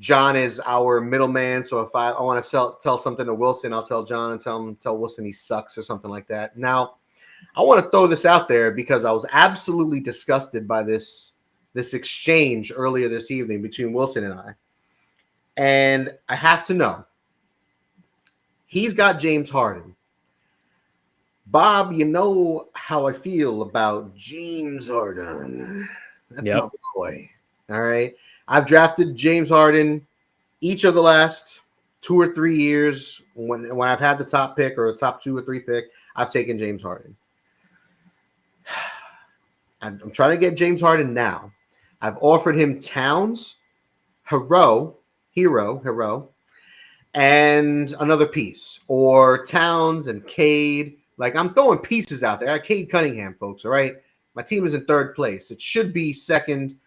John is our middleman. So if I want to tell something to Wilson, I'll tell John and tell Wilson he sucks or something like that. Now, I want to throw this out there because I was absolutely disgusted by this exchange earlier this evening between Wilson and I. And I have to know. He's got James Harden. Bob, you know how I feel about James Harden. That's my boy. All right. I've drafted James Harden each of the last 2 or 3 years. When I've had the top pick or the top 2 or 3 pick, I've taken James Harden. I'm trying to get James Harden now. I've offered him Towns, Hero, and another piece, or Towns and Cade. Like, I'm throwing pieces out there. I got Cade Cunningham, folks, all right? My team is in 3rd place. It should be 2nd,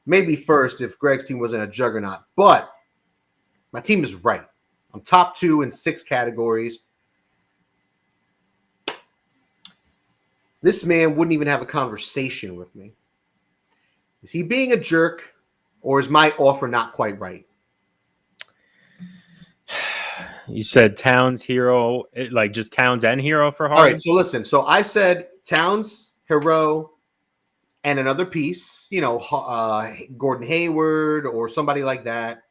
maybe 1st if Greg's team wasn't a juggernaut. But my team is right. I'm top 2 in 6 categories. This man wouldn't even have a conversation with me. Is he being a jerk, or is my offer not quite right? You said Towns, Hero, like just Towns and Hero for Harden? All right, so listen. So I said Towns, Hero, and another piece, Gordon Hayward or somebody like that.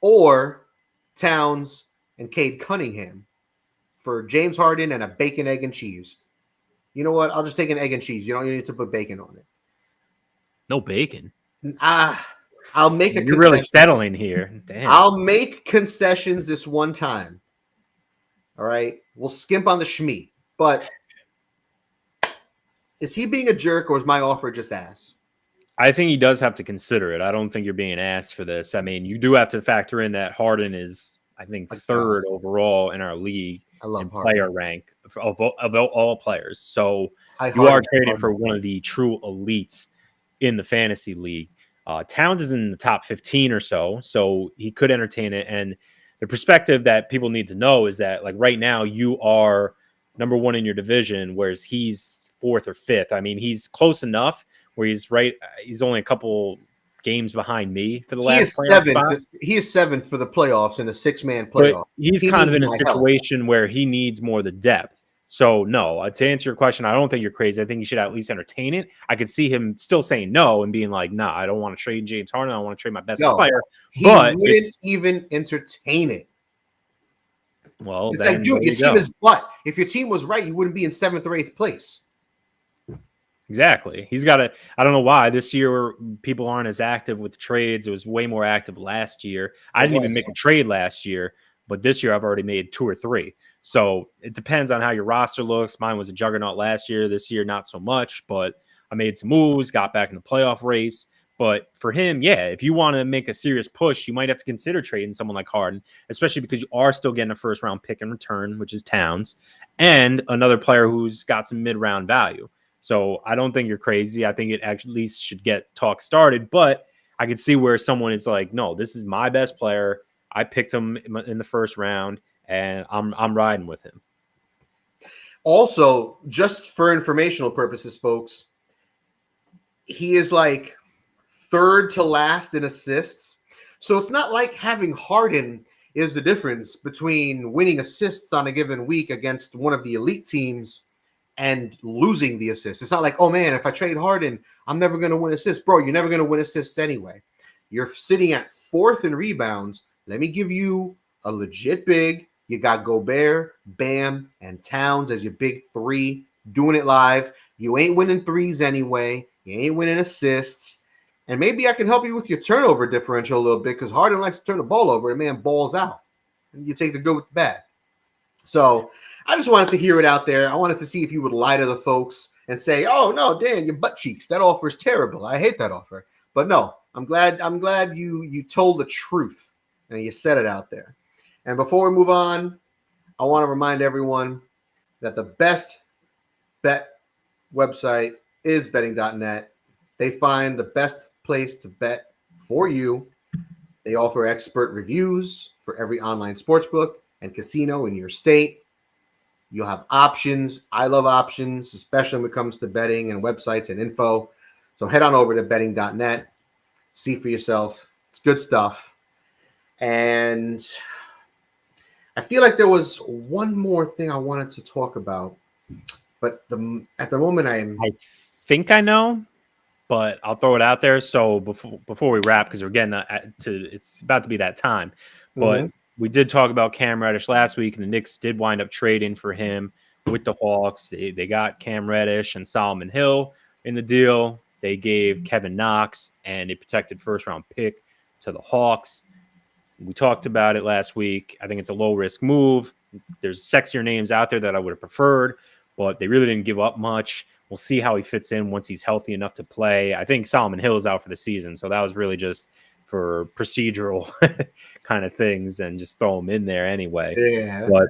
Or Towns and Cade Cunningham for James Harden and a bacon, egg, and cheese. You know what? I'll just take an egg and cheese. You don't need to put bacon on it. No bacon? I'll make a concession. You're really settling here. Damn. I'll make concessions this one time. All right? We'll skimp on the schmeat. But is he being a jerk or is my offer just ass? I think he does have to consider it. I don't think you're being an ass for this. I mean, you do have to factor in that Harden is, I think, 3rd overall in our league in player rank of all players. So you are trading for one of the true elites in the fantasy league. Towns is in the top 15 or so he could entertain it. And the perspective that people need to know is that, like, right now you are number 1 in your division, whereas he's 4th or 5th. I mean, he's close enough where he's only a couple games behind me for the last playoff. He is 7th for the playoffs in a 6-man playoff. But he's kind of in a situation where he needs more of the depth. So, no, to answer your question, I don't think you're crazy. I think you should at least entertain it. I could see him still saying no and being like, nah, I don't want to trade James Harden. I want to trade my best player. He wouldn't even entertain it. Well, it's like, dude, your team is butt. If your team was right, you wouldn't be in 7th or 8th place. Exactly. He's got to – I don't know why. This year, people aren't as active with trades. It was way more active last year. I didn't even make a trade last year. but this year I've already made 2 or 3. So it depends on how your roster looks. Mine was a juggernaut last year. This year, not so much, but I made some moves, got back in the playoff race. But for him, yeah, if you want to make a serious push, you might have to consider trading someone like Harden, especially because you are still getting a first-round pick in return, which is Towns, and another player who's got some mid-round value. So I don't think you're crazy. I think it at least should get talk started, but I can see where someone is like, no, this is my best player. I picked him in the first round, and I'm riding with him. Also, just for informational purposes, folks, he is like third to last in assists. So it's not like having Harden is the difference between winning assists on a given week against one of the elite teams and losing the assists. It's not like, oh man, if I trade Harden, I'm never going to win assists. Bro, you're never going to win assists anyway. You're sitting at 4th in rebounds. Let me give you a legit big. You got Gobert, Bam, and Towns as your big 3 doing it live. You ain't winning threes anyway. You ain't winning assists. And maybe I can help you with your turnover differential a little bit because Harden likes to turn the ball over and man balls out. And you take the good with the bad. So I just wanted to hear it out there. I wanted to see if you would lie to the folks and say, oh, no, Dan, your butt cheeks. That offer is terrible. I hate that offer. But no, I'm glad you told the truth and you said it out there. And before we move on, I want to remind everyone that the best bet website is betting.net. They find the best place to bet for you. They offer expert reviews for every online sportsbook and casino in your state. You'll have options. I love options, especially when it comes to betting and websites and info. So head on over to betting.net. See for yourself. It's good stuff. And I feel like there was one more thing I wanted to talk about. But at the moment, I think I know, but I'll throw it out there. So before we wrap, because we're getting it's about to be that time. But we did talk about Cam Reddish last week, and the Knicks did wind up trading for him with the Hawks. They got Cam Reddish and Solomon Hill in the deal. They gave Kevin Knox and a protected first-round pick to the Hawks. We talked about it last week. I think it's a low-risk move. There's sexier names out there that I would have preferred, but they really didn't give up much. We'll see how he fits in once he's healthy enough to play. I think Solomon Hill is out for the season, so that was really just for procedural kind of things and just throw him in there anyway. Yeah. But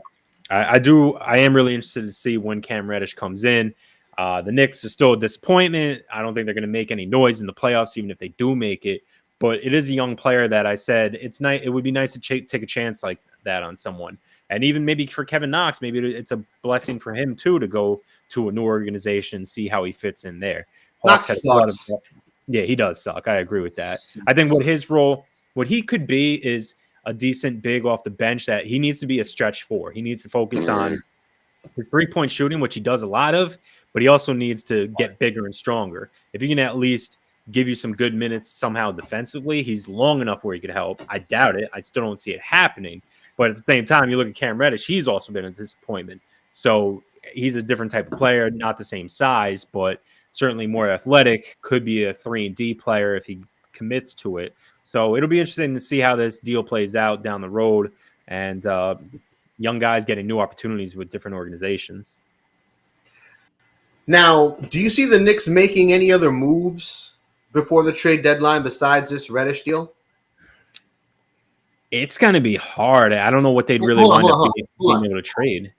I am really interested to see when Cam Reddish comes in. The Knicks are still a disappointment. I don't think they're going to make any noise in the playoffs, even if they do make it. But it is a young player that I said it's nice. It would be nice to take a chance like that on someone. And even maybe for Kevin Knox, maybe it's a blessing for him too to go to a new organization and see how he fits in there. Knox sucks. Yeah, he does suck. I agree with that. I think what he could be is a decent big off the bench that he needs to be a stretch for. He needs to focus on his 3-point shooting, which he does a lot of, but he also needs to get bigger and stronger. If he can at least give you some good minutes somehow defensively, he's long enough where he could help. I doubt it. I still don't see it happening. But at the same time, you look at Cam Reddish, he's also been a disappointment. So he's a different type of player, not the same size, but certainly more athletic, could be a 3-and-D player if he commits to it. So it'll be interesting to see how this deal plays out down the road and young guys getting new opportunities with different organizations. Now, do you see the Knicks making any other moves before the trade deadline besides this Reddish deal? It's going to be hard. I don't know what they'd really wind up being able to trade.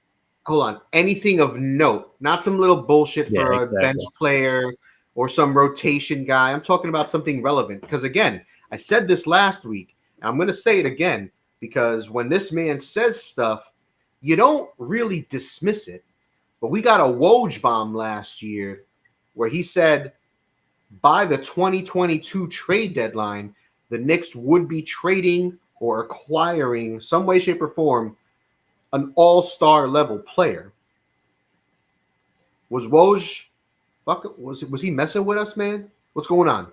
Hold on. Anything of note, not some little bullshit for a bench player or some rotation guy. I'm talking about something relevant because, again, I said this last week, and I'm going to say it again because when this man says stuff, you don't really dismiss it. But we got a Woj bomb last year where he said by the 2022 trade deadline, the Knicks would be trading or acquiring some way, shape, or form an all-star level player. Was Woj was he messing with us, man? What's going on?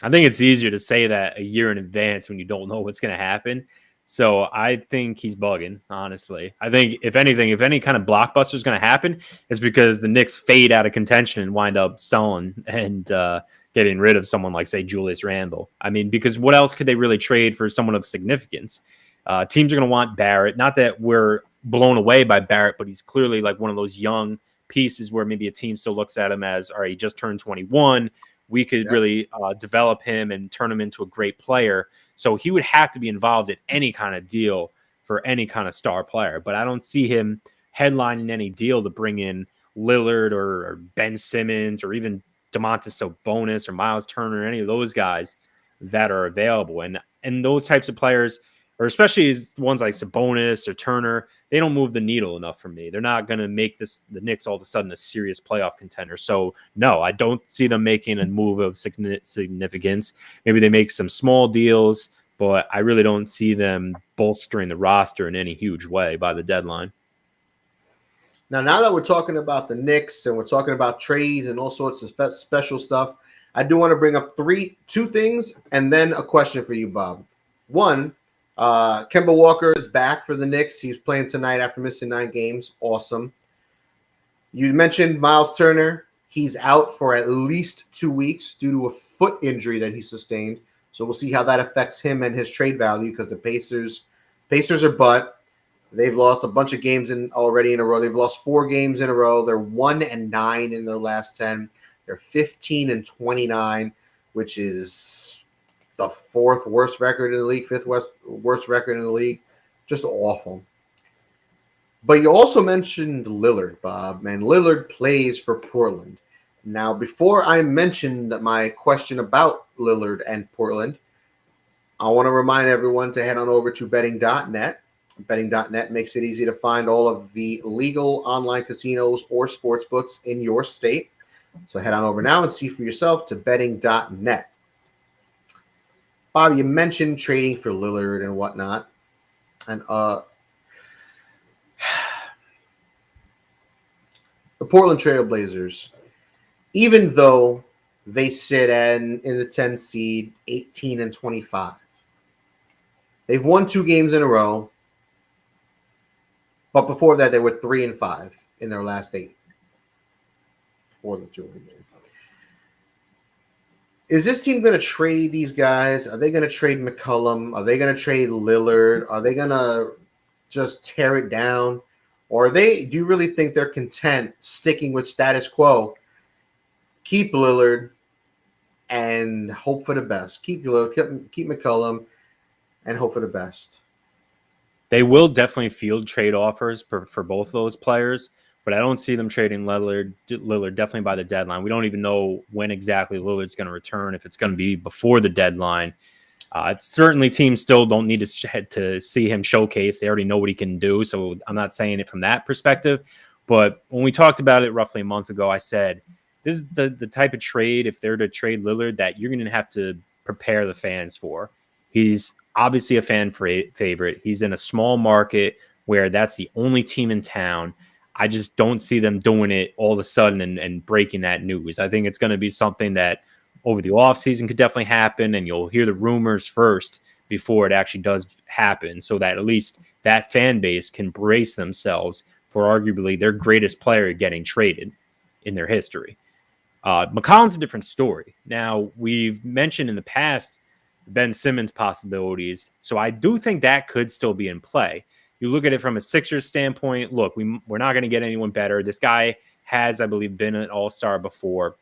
I think it's easier to say that a year in advance when you don't know what's going to happen. So I think he's bugging, honestly. I think if anything, if any kind of blockbuster is going to happen, it's because the Knicks fade out of contention and wind up selling and getting rid of someone like, say, Julius Randle. I mean, because what else could they really trade for someone of significance? Teams are going to want Barrett. Not that we're blown away by Barrett, but he's clearly like one of those young pieces where maybe a team still looks at him as, all right, he just turned 21. We could really develop him and turn him into a great player. So he would have to be involved in any kind of deal for any kind of star player. But I don't see him headlining any deal to bring in Lillard or Ben Simmons or even Domantas Sabonis or Miles Turner, any of those guys that are available. And those types of players, or especially ones like Sabonis or Turner, they don't move the needle enough for me. They're not going to make the Knicks all of a sudden a serious playoff contender. So, no, I don't see them making a move of significance. Maybe they make some small deals, but I really don't see them bolstering the roster in any huge way by the deadline. Now that we're talking about the Knicks and we're talking about trades and all sorts of special stuff, I do want to bring up two things and then a question for you, Bob. One, Kemba Walker is back for the Knicks. He's playing tonight after missing 9 games. Awesome. You mentioned Miles Turner. He's out for at least 2 weeks due to a foot injury that he sustained. So we'll see how that affects him and his trade value because the Pacers are butt. They've lost a bunch of games already in a row. They've lost 4 games in a row. They're 1-9 in their last 10. They're 15-29, which is the 4th worst record in the league, 5th worst record in the league. Just awful. But you also mentioned Lillard, Bob, and Lillard plays for Portland. Now, before I mention my question about Lillard and Portland, I want to remind everyone to head on over to betting.net. Betting.net makes it easy to find all of the legal online casinos or sports books in your state. So head on over now and see for yourself to betting.net. Bob, you mentioned trading for Lillard and whatnot. And the Portland Trailblazers, even though they sit in the 10 seed, 18-25, they've won 2 games in a row. But before that, they were 3-5 in their last 8. Before the 2 game. Is this team going to trade these guys? Are they going to trade McCollum? Are they going to trade Lillard? Are they going to just tear it down? Or do you really think they're content sticking with status quo? Keep Lillard and hope for the best. Keep Lillard, keep McCollum, and hope for the best. They will definitely field trade offers for both those players, but I don't see them trading Lillard definitely by the deadline. We don't even know when exactly Lillard's going to return, if it's going to be before the deadline. It's certainly teams still don't need to see him showcase. They already know what he can do, so I'm not saying it from that perspective. But when we talked about it roughly a month ago, I said this is the type of trade, if they're to trade Lillard, that you're going to have to prepare the fans for. He's obviously a fan favorite. He's in a small market where that's the only team in town. I just don't see them doing it all of a sudden and breaking that news. I think it's going to be something that over the offseason could definitely happen, and you'll hear the rumors first before it actually does happen, so that at least that fan base can brace themselves for arguably their greatest player getting traded in their history. McCollum's a different story. Now, we've mentioned in the past Ben Simmons possibilities. So I do think that could still be in play. You look at it from a Sixers standpoint. Look, we're not going to get anyone better. This guy has, I believe, been an all-star before.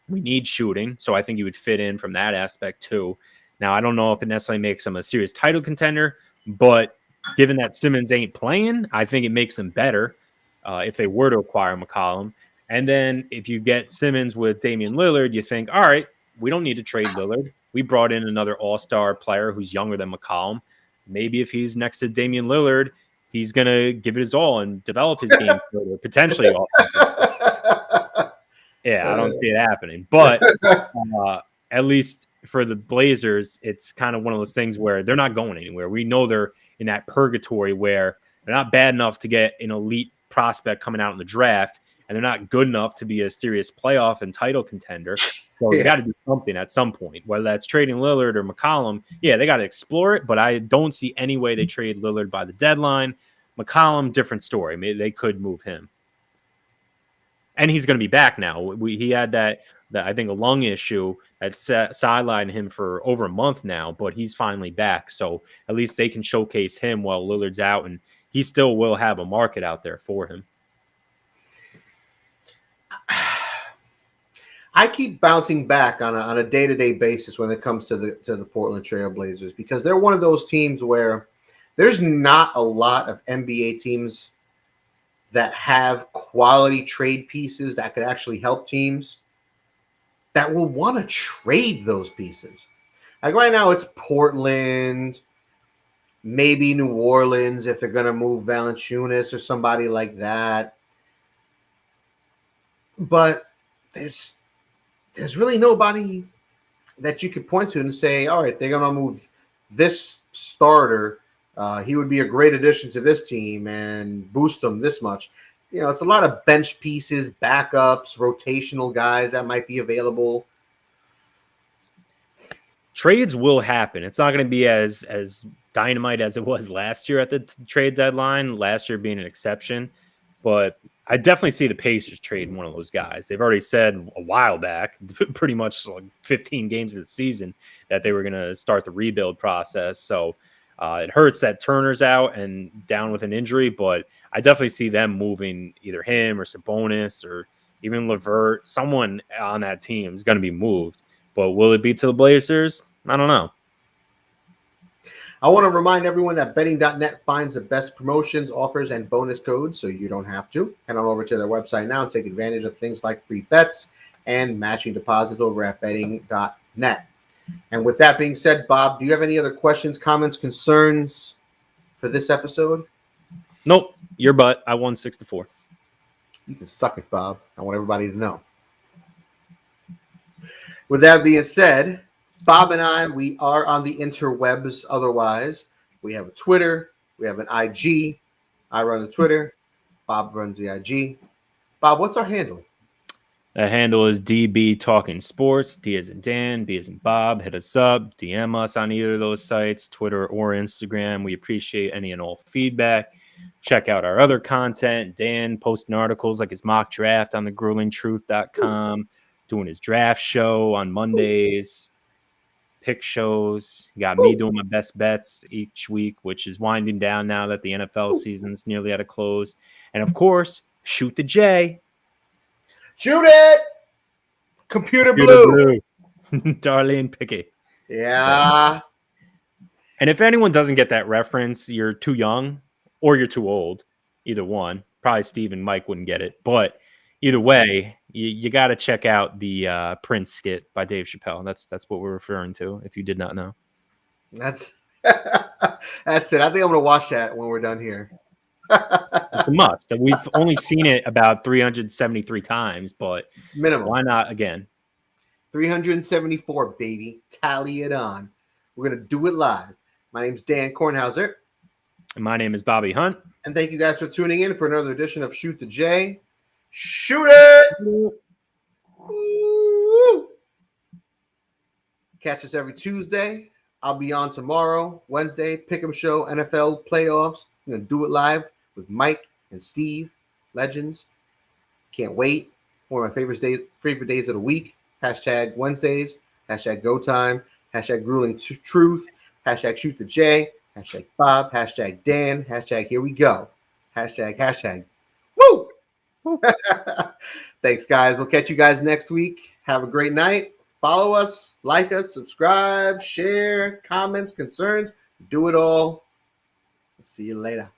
We need shooting. So I think he would fit in from that aspect too. Now, I don't know if it necessarily makes him a serious title contender, but given that Simmons ain't playing, I think it makes them better if they were to acquire McCollum. And then if you get Simmons with Damian Lillard, you think, all right, we don't need to trade Lillard. We brought in another all-star player who's younger than McCollum. Maybe if he's next to Damian Lillard, he's going to give it his all and develop his game further, potentially. Yeah, I don't see it happening. But at least for the Blazers, it's kind of one of those things where they're not going anywhere. We know they're in that purgatory where they're not bad enough to get an elite prospect coming out in the draft, and they're not good enough to be a serious playoff and title contender. So they got to do something at some point, whether that's trading Lillard or McCollum. Yeah, they got to explore it, but I don't see any way they trade Lillard by the deadline. McCollum, different story. Maybe they could move him. And he's going to be back now. He had that I think a lung issue that sidelined him for over a month now, but he's finally back. So at least they can showcase him while Lillard's out, and he still will have a market out there for him. I keep bouncing back on a day-to-day basis when it comes to the Portland Trailblazers, because they're one of those teams where there's not a lot of NBA teams that have quality trade pieces that could actually help teams that will want to trade those pieces. Like right now, it's Portland, maybe New Orleans if they're going to move Valanciunas or somebody like that. But there's really nobody that you could point to and say, all right, they're going to move this starter. He would be a great addition to this team and boost them this much. You know, it's a lot of bench pieces, backups, rotational guys that might be available. Trades will happen. It's not going to be as dynamite as it was last year at the trade deadline, last year being an exception. But I definitely see the Pacers trading one of those guys. They've already said a while back, pretty much like 15 games of the season, that they were going to start the rebuild process. So it hurts that Turner's out and down with an injury, but I definitely see them moving either him or Sabonis or even LeVert. Someone on that team is going to be moved. But will it be to the Blazers? I don't know. I want to remind everyone that betting.net finds the best promotions, offers, and bonus codes, so you don't have to. Head on over to their website now and take advantage of things like free bets and matching deposits over at betting.net. And with that being said, Bob, do you have any other questions, comments, concerns for this episode? Nope. Your butt. I won 6-4. You can suck it, Bob. I want everybody to know. With that being said, Bob and I, we are on the interwebs otherwise. We have a Twitter. We have an IG. I run the Twitter. Bob runs the IG. Bob, what's our handle? That handle is DB Talking Sports. D as in Dan, B as in Bob. Hit us up. DM us on either of those sites, Twitter or Instagram. We appreciate any and all feedback. Check out our other content. Dan posting articles like his mock draft on thegruelingtruth.com, doing his draft show on Mondays, pick shows. You got me doing my best bets each week, which is winding down now that the NFL season's nearly at a close. And of course, Shoot the J. Shoot it! Computer blue. Darlene Pickett. Yeah. And if anyone doesn't get that reference, you're too young or you're too old. Either one. Probably Steve and Mike wouldn't get it. But either way, you got to check out the Prince skit by Dave Chappelle. That's what we're referring to, if you did not know. That's it. I think I'm going to watch that when we're done here. It's a must. We've only seen it about 373 times, but minimum. Why not again? 374, baby. Tally it on. We're going to do it live. My name's Dan Kornhauser. And my name is Bobby Hunt. And thank you guys for tuning in for another edition of Shoot the J. Shoot it! Woo! Catch us every Tuesday. I'll be on tomorrow, Wednesday, Pick'em Show, NFL playoffs. I'm going to do it live with Mike and Steve, legends. Can't wait. One of my favorite days of the week. Hashtag Wednesdays. Hashtag Go Time. Hashtag Grueling Truth. Hashtag Shoot the J. Hashtag Bob. Hashtag Dan. Hashtag Here We Go. Hashtag. Woo! Thanks, guys. We'll catch you guys next week. Have a great night. Follow us, like us, subscribe, share, comments, concerns. Do it all. See you later.